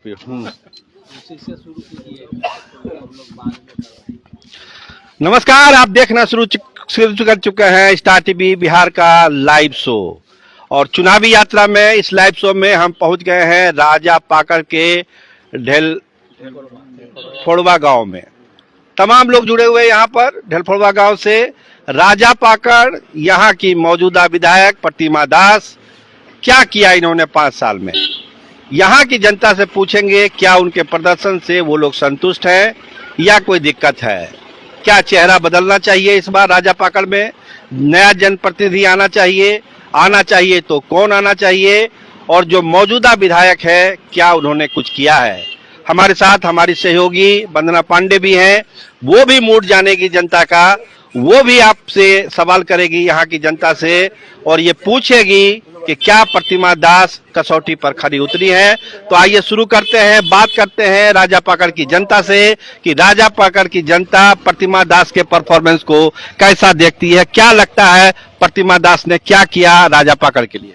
पे। नमस्कार, आप देखना शुरू कर चुके हैं स्टार टीवी बिहार का लाइव शो। और चुनावी यात्रा में इस लाइव शो में हम पहुंच गए हैं राजा पाकड़ के ढेलफोड़वा गांव में। तमाम लोग जुड़े हुए यहाँ पर ढेलफोड़वा गांव से। राजा पाकड़ यहाँ की मौजूदा विधायक प्रतिमा दास, क्या किया इन्होंने 5 साल में, यहाँ की जनता से पूछेंगे क्या उनके प्रदर्शन से वो लोग संतुष्ट हैं या कोई दिक्कत है। क्या चेहरा बदलना चाहिए इस बार राजा पाकड़ में, नया जनप्रतिनिधि आना चाहिए तो कौन आना चाहिए, और जो मौजूदा विधायक है क्या उन्होंने कुछ किया है। हमारे साथ हमारी सहयोगी वंदना पांडे भी हैं, वो भी मूड जानेगी जनता का, वो भी आपसे सवाल करेगी यहाँ की जनता से और ये पूछेगी कि क्या प्रतिमा दास कसौटी पर खरी उतरी है। तो आइए शुरू करते हैं, बात करते हैं राजा पाकड़ की जनता से कि राजा पाकड़ की जनता प्रतिमा दास के परफॉर्मेंस को कैसा देखती है, क्या लगता है प्रतिमा दास ने क्या किया राजा पाकड़ के लिए।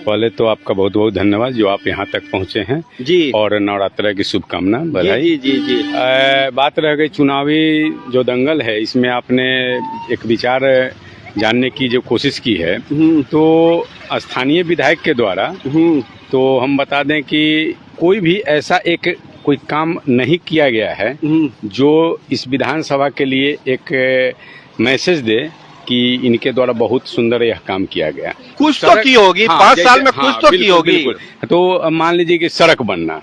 पहले तो आपका बहुत बहुत धन्यवाद जो आप यहाँ तक पहुँचे हैं जी, और नवरात्रि की शुभकामना, बधाई। जी। बात रह गई चुनावी जो दंगल है, इसमें आपने एक विचार जानने की जो कोशिश की है, तो स्थानीय विधायक के द्वारा तो हम बता दें कि कोई भी ऐसा कोई काम नहीं किया गया है जो इस विधानसभा के लिए एक मैसेज दे कि इनके द्वारा बहुत सुंदर यह काम किया गया। कुछ तो की होगी, 5 साल में कुछ तो की होगी। तो मान लीजिए कि सड़क बनना,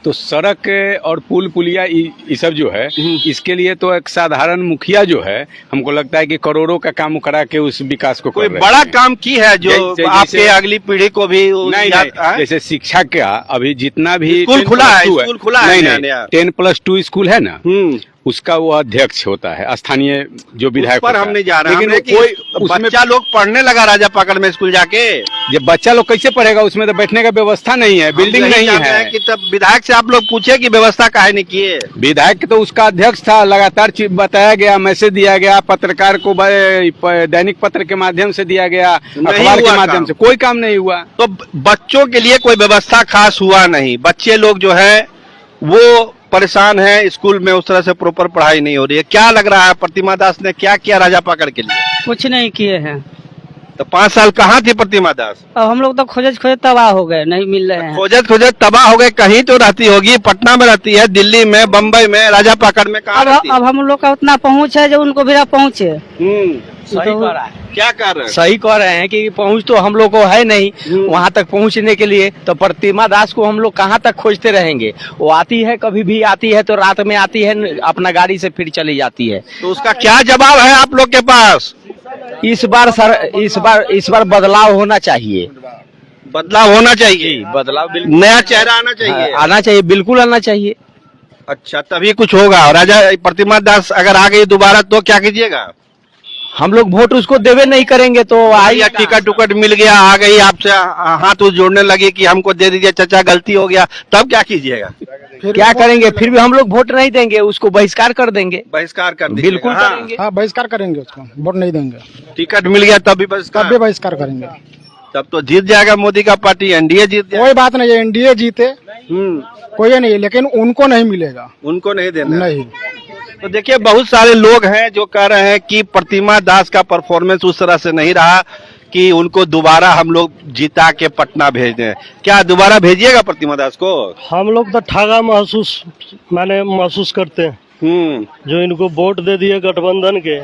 तो सड़क और पुल पुलिया ये सब जो है, इसके लिए तो एक साधारण मुखिया जो है, हमको लगता है कि करोड़ों का काम करा के उस विकास को कोई बड़ा काम की है जो आपके अगली पीढ़ी को भी नहीं, जैसे शिक्षा का अभी जितना भी स्कूल खुला है, स्कूल खुला है, 10+2 स्कूल है ना, उसका वो अध्यक्ष होता है स्थानीय जो विधायक पर हम नहीं जा रहे, लेकिन कोई बच्चा लोग पढ़ने लगा राजा पाकड़ में स्कूल जाके। जब बच्चा लोग कैसे पढ़ेगा, उसमें तो बैठने का व्यवस्था नहीं है, बिल्डिंग नहीं है कि तब विधायक से आप लोग पूछे कि व्यवस्था काहे नहीं किए। विधायक तो उसका अध्यक्ष था, लगातार बताया गया, मैसेज दिया गया, पत्रकार को दैनिक पत्र के माध्यम से दिया गया, अखबार के माध्यम से, कोई काम नहीं हुआ। तो बच्चों के लिए कोई व्यवस्था खास हुआ नहीं, बच्चे लोग जो है वो परेशान है, स्कूल में उस तरह से प्रॉपर पढ़ाई नहीं हो रही है। क्या लग रहा है प्रतिमा दास ने क्या किया राजा पाकड़ के लिए? कुछ नहीं किए हैं। तो 5 साल कहाँ थी प्रतिमा दास? अब हम लोग तो खोजत तबाह हो गए, नहीं मिल रहे हैं। खोजत तबाह हो गए। कहीं तो रहती होगी, पटना में रहती है, दिल्ली में, बम्बई में, राजा पाकड़ में कहाँ रहती है? अब हम लोग का उतना पहुँच है जो उनको भी पहुँचे। सही कह रहा है, क्या कर रहे हैं? सही कह रहे हैं कि पहुंच तो हम लोग को है नहीं वहाँ तक पहुँचने के लिए, तो प्रतिमा दास को हम लोग कहाँ तक खोजते रहेंगे। वो आती है, कभी भी आती है तो रात में आती है, अपना गाड़ी से फिर चली जाती है। तो उसका क्या जवाब है आप लोग के पास? इस बार बदलाव होना चाहिए, बदलाव होना चाहिए, बदलाव नया चेहरा आना चाहिए, आना चाहिए, बिल्कुल आना चाहिए। अच्छा, तभी कुछ होगा। राजा प्रतिमा दास अगर आ गई दोबारा तो क्या कीजिएगा? हम लोग वोट उसको देवे नहीं करेंगे तो आइए, टिकट मिल गया, आ गई, आपसे हाथ जोड़ने लगी कि हमको दे दीजिए चाचा, गलती हो गया, तब क्या कीजिएगा? क्या करेंगे? फिर भी हम लोग वोट नहीं देंगे, उसको बहिष्कार कर देंगे। बहिष्कार कर दीजिएगा? बिल्कुल करेंगे। हाँ, बहिष्कार करेंगे, उसको वोट नहीं देंगे। टिकट मिल गया तब भी बहिष्कार करेंगे। तब तो जीत जाएगा मोदी का पार्टी, एनडीए जीत जाएगा। कोई बात नहीं है, एनडीए जीते कोई नहीं, लेकिन उनको नहीं मिलेगा, उनको नहीं देना नहीं। तो देखिए, बहुत सारे लोग हैं जो कह रहे हैं कि प्रतिमा दास का परफॉर्मेंस उस तरह से नहीं रहा कि उनको दोबारा हम लोग जिता के पटना भेज दें। क्या दोबारा भेजिएगा प्रतिमा दास को? हम लोग तो ठगा महसूस करते हैं जो इनको वोट दे दिए गठबंधन के,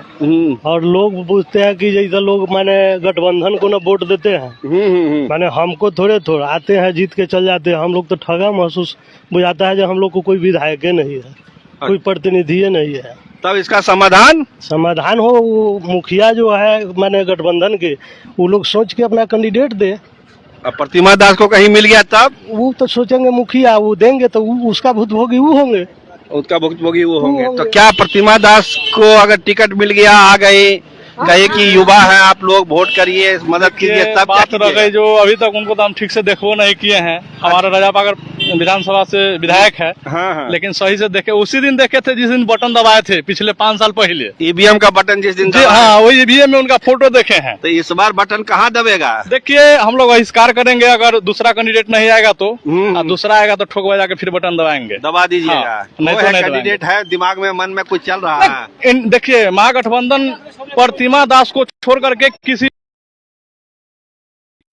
और लोग पूछते हैं कि जैसे लोग गठबंधन को ना वोट देते हैं, हमको थोड़े आते हैं, जीत के चल जाते हैं। हम लोग तो ठगा महसूस बुझाता है, जो हम लोग को कोई विधायक नहीं है, कोई प्रतिनिधि नहीं है। तब इसका समाधान हो, मुखिया जो है गठबंधन के, वो लोग सोच के अपना कैंडिडेट दे। अब प्रतिमा दास को कहीं मिल गया तब वो तो सोचेंगे मुखिया, वो देंगे तो उसका भुक्तभोगी वो होंगे, उसका भुक्तभोगी वो होंगे। तो क्या प्रतिमा दास को अगर टिकट मिल गया, आ गए, कहे कि युवा है आप लोग, वोट करिए, मदद कीजिए, तब बात रह गई जो अभी तक उनको तो हम ठीक से देखो नहीं किए हैं। हमारा राजा पाकड़ विधानसभा से विधायक है, हाँ हाँ। लेकिन सही से देखे उसी दिन देखे थे जिस दिन बटन दबाए थे पिछले 5 साल पहले। ईवीएम का बटन जिस दिन जी दबाया, हाँ, वही ईवीएम में उनका फोटो देखे हैं। तो इस बार बटन कहाँ दबेगा? देखिए हम लोग बहिष्कार करेंगे, अगर दूसरा कैंडिडेट नहीं आएगा तो, और दूसरा आएगा तो ठोक बजा के फिर बटन दबाएंगे। दबा दीजिएगा। हाँ, नहीं वो तो है नहीं कैंडिडेट है, दिमाग में मन में कुछ चल रहा है। देखिए महागठबंधन प्रतिमा दास को छोड़ करके किसी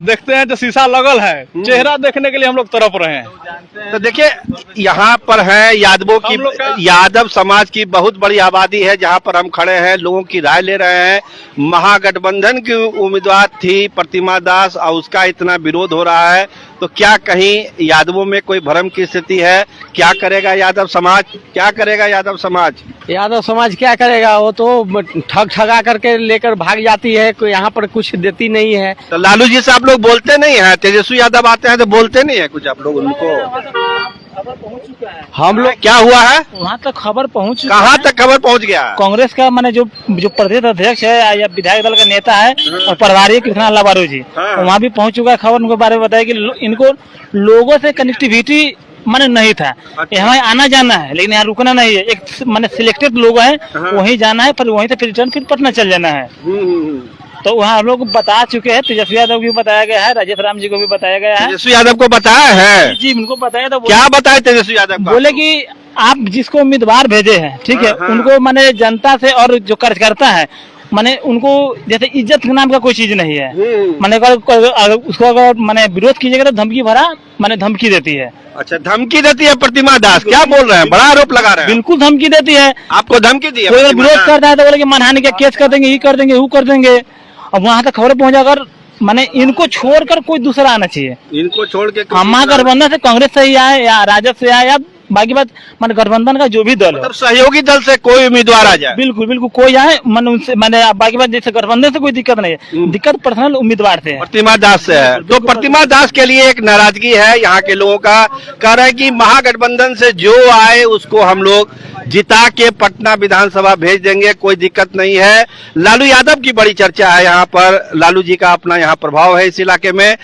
देखते हैं जो शीशा लगल है, चेहरा देखने के लिए हम लोग तरफ रहे हैं। तो देखिए यहाँ पर है यादवों की, हम लोग का- यादव समाज की बहुत बड़ी आबादी है जहाँ पर हम खड़े हैं, लोगों की राय ले रहे हैं। महागठबंधन की उम्मीदवार थी प्रतिमा दास और उसका इतना विरोध हो रहा है, तो क्या कहीं यादवों में कोई भ्रम की स्थिति है? क्या करेगा यादव समाज, क्या करेगा यादव समाज? यादव समाज क्या करेगा, वो तो ठग ठगा करके लेकर भाग जाती है, कोई यहाँ पर कुछ देती नहीं है। तो लालू जी से आप लोग बोलते नहीं है? तेजस्वी यादव आते हैं तो बोलते नहीं है कुछ आप लोग उनको? हम लोग क्या हुआ है, वहाँ तक खबर पहुँच कहाँ तक खबर पहुँच गया? कांग्रेस का मैंने जो प्रदेश अध्यक्ष है या विधायक दल का नेता है और प्रभारी कृष्णा लाबारू जी, हाँ। वहाँ भी पहुँच चुका है। खबर उनके बारे में बताया कि इनको लोगों से कनेक्टिविटी मैंने नहीं था। यहाँ आना जाना है लेकिन यहाँ रुकना नहीं है, एक मैंने सिलेक्टेड लोग हैं, वहीं जाना है, पर वहीं से फिर रिटर्न फिर पटना चल जाना है। तो वहाँ हम लोग बता चुके हैं, तेजस्वी यादव को भी बताया गया है, राजेश राम जी को भी बताया गया है। तेजस्वी यादव को बताया है? जी उनको बताया तो क्या बताया तेजस्वी यादव को? बोले कि आप जिसको उम्मीदवार भेजे हैं, ठीक है, उनको माने जनता से और जो कार्यकर्ता है माने उनको जैसे इज्जत के नाम का कोई चीज नहीं है। माने अगर उसको अगर माने विरोध कीजिएगा तो धमकी भरा माने धमकी देती है। अच्छा, धमकी देती है प्रतिमा दास? क्या बोल रहे हैं, बड़ा आरोप लगा रहे हैं। बिल्कुल धमकी देती है। आपको धमकी दी है? कोई अगर प्रतिमा विरोध दास? करता है तो बोले कि मानहानि का केस कर देंगे, ये कर देंगे, वो कर देंगे। अब वहाँ तक खबर पहुंचा कर माने इनको छोड़कर कोई दूसरा आना चाहिए। इनको छोड़ के हम महागठबंधन से कांग्रेस से ही आए या राजद से आए या बाकी बात माने गठबंधन का जो भी दल है, मतलब सहयोगी दल से कोई उम्मीदवार आ जाए? बिल्कुल बिल्कुल कोई आए मन उनसे मैंने बाकी बात जैसे गठबंधन से कोई दिक्कत नहीं है, दिक्कत पर्सनल उम्मीदवार से है। प्रतिमा दास से है। तो प्रतिमा दास के लिए एक नाराजगी है यहाँ के लोगों का, कह रहे हैं कि महागठबंधन से जो आए उसको हम लोग जिता के पटना विधानसभा भेज देंगे, कोई दिक्कत नहीं है। लालू यादव की बड़ी चर्चा है यहाँ पर, लालू जी का अपना यहाँ प्रभाव है इस इलाके में।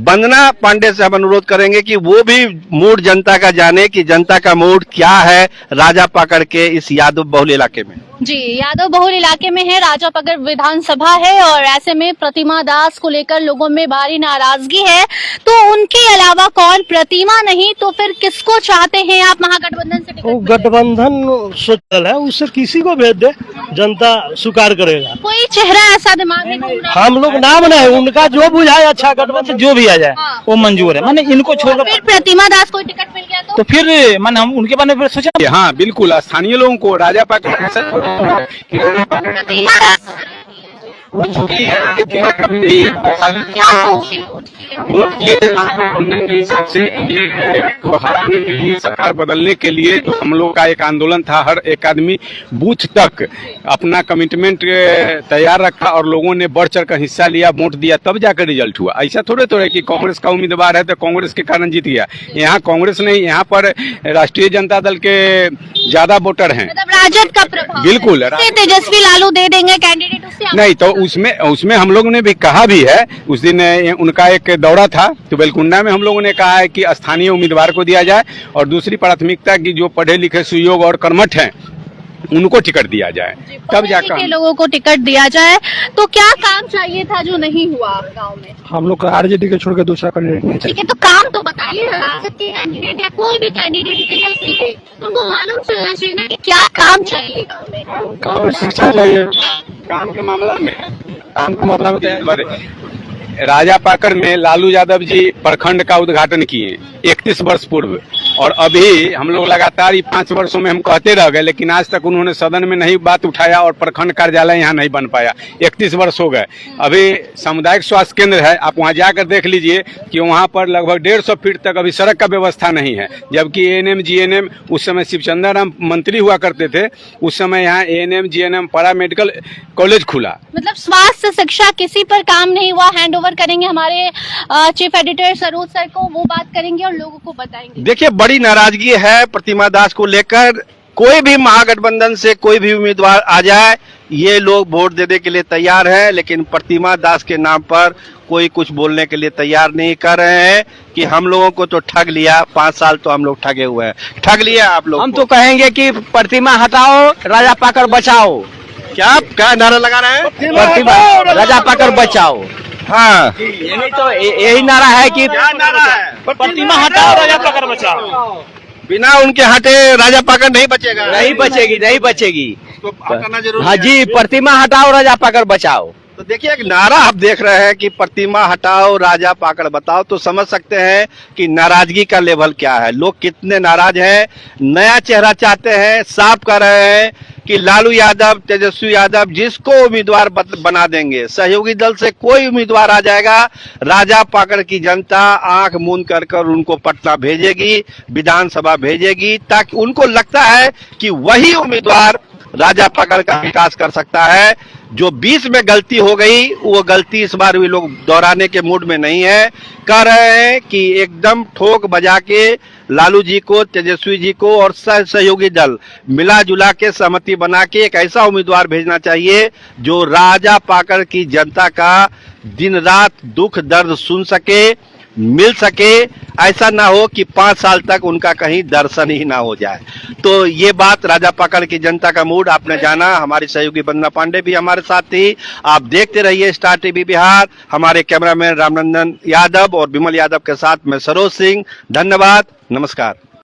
वंदना पांडे से हम अनुरोध करेंगे कि वो भी मूड जनता का जाने कि जनता का मूड क्या है राजा पाकड़ के इस यादव बहुल इलाके में। जी, यादव बहुल इलाके में है, राजापगड़ विधानसभा है और ऐसे में प्रतिमा दास को लेकर लोगों में भारी नाराजगी है। तो उनके अलावा कौन, प्रतिमा नहीं तो फिर किसको चाहते हैं आप महागठबंधन से टिकट वो मिले? गठबंधन सोचल है, उससे किसी को भेज दे जनता स्वीकार करेगा। कोई चेहरा ऐसा दिमाग में घूम रहा है? हम लोग नाम नहीं, उनका जो बुझाए अच्छा गठबंधन से जो भी आ जाए हाँ। वो मंजूर है। माने इनको छोड़कर फिर प्रतिमा दास को टिकट मिल गया तो फिर माने हम उनके बारे में फिर सोचा। हाँ बिल्कुल, स्थानीय लोगों को राजा पाकड़ प्रतिमा दास सरकार बदलने के लिए जो हम लोग का एक आंदोलन था, हर एक आदमी बूथ तक अपना कमिटमेंट तैयार रखा और लोगों ने बढ़ चढ़ कर हिस्सा लिया, वोट दिया, तब जाकर रिजल्ट हुआ। ऐसा थोड़े थोड़े कि कांग्रेस का उम्मीदवार है तो कांग्रेस के कारण जीत गया। यहाँ कांग्रेस नहीं, यहाँ पर राष्ट्रीय जनता दल के ज्यादा वोटर हैं। मतलब राजद का प्रभाव बिल्कुल। है। तेजस्वी लालू दे देंगे कैंडिडेट, उससे नहीं तो उसमें हम लोगों ने भी कहा भी है, उस दिन उनका एक दौरा था तो बेलकुंडा में हम लोगों ने कहा है कि स्थानीय उम्मीदवार को दिया जाए और दूसरी प्राथमिकता की जो पढ़े लिखे सुयोग और कर्मठ हैं उनको टिकट दिया जाए, तब जाकर के लोगों को टिकट दिया जाए। तो क्या काम चाहिए था जो नहीं हुआ गांव में? हम लोग आरजेडी के छोड़ के दूसरा कैंडिडेट। ठीक है, तो काम तो बताइए, राजद के कैंडिडेट या कोई भी कैंडिडेट उनको मालूम चलना चाहिए ना कि क्या काम चाहिए गाँव में। काम शिक्षा चाहिए, काम के मामला में, काम के मामला में राजा पाकड़ में लालू यादव जी प्रखंड का उद्घाटन किए 31 वर्ष पूर्व, और अभी हम लोग लगातार 5 वर्षों में हम कहते रह गए, लेकिन आज तक उन्होंने सदन में नहीं बात उठाया और प्रखंड कार्यालय यहाँ नहीं बन पाया। 31 वर्ष हो गए। अभी सामुदायिक स्वास्थ्य केंद्र है, आप वहाँ जाकर देख लीजिए कि वहाँ पर लगभग 150 फीट तक अभी सड़क का व्यवस्था नहीं है, जबकि ANM GNM उस समय शिवचंद्र राम मंत्री हुआ करते थे, उस समय यहाँ ANM GNM para medical college खुला। मतलब स्वास्थ्य शिक्षा किसी पर काम नहीं हुआ। हैंड ओवर करेंगे हमारे चीफ एडिटर सरोज सर को, वो बात करेंगे और लोगों को बताएंगे। देखिए बड़ी नाराजगी है प्रतिमा दास को लेकर, कोई भी महागठबंधन से कोई भी उम्मीदवार आ जाए, ये लोग वोट देने के लिए तैयार हैं, लेकिन प्रतिमा दास के नाम पर कोई कुछ बोलने के लिए तैयार नहीं कर रहे हैं कि हम लोगों को तो ठग लिया, 5 साल तो हम लोग ठगे हुए हैं। ठग लिया आप लोग। हम तो कहेंगे कि प्रतिमा हटाओ, राजा पाकर बचाओ। क्या नारा लगा रहे हैं? प्रतिमा राजा पाकर बचाओ। हाँ, यही नारा है कि क्या नारा है? प्रतिमा हटाओ, राजा पकड़ बचाओ। बिना उनके हटे राजा पाकर नहीं बचेगा। नहीं बचेगी, नहीं बचेगी। तो हटाना जरूरी हाँ है। जी, प्रतिमा हटाओ, राजा पाकर बचाओ। तो देखिए, एक नारा आप देख रहे हैं कि प्रतिमा हटाओ, राजा पाकड़ बताओ, तो समझ सकते हैं कि नाराजगी का लेवल क्या है, लोग कितने नाराज हैं। नया चेहरा चाहते हैं, साफ कर रहे हैं कि लालू यादव, तेजस्वी यादव जिसको उम्मीदवार बना देंगे, सहयोगी दल से कोई उम्मीदवार आ जाएगा, राजा पाकड़ की जनता आंख मूंद कर उनको पटना भेजेगी, विधानसभा भेजेगी, ताकि उनको लगता है कि वही उम्मीदवार राजा पाकड़ का विकास कर सकता है। जो 20 में गलती हो गई, वो गलती इस बार भी लोग दोहराने के मूड में नहीं है। कह रहे हैं कि एकदम ठोक बजा के लालू जी को, तेजस्वी जी को और सहयोगी दल मिला जुला के सहमति बना के एक ऐसा उम्मीदवार भेजना चाहिए जो राजा पाकड़ की जनता का दिन रात दुख दर्द सुन सके, मिल सके। ऐसा ना हो कि 5 साल तक उनका कहीं दर्शन ही ना हो जाए। तो ये बात राजा पाकड़ की जनता का मूड आपने जाना। हमारी सहयोगी वंदना पांडे भी हमारे साथ थी। आप देखते रहिए स्टार टीवी बिहार। हमारे कैमरामैन रामनंदन यादव और विमल यादव के साथ मैं सरोज सिंह। धन्यवाद, नमस्कार।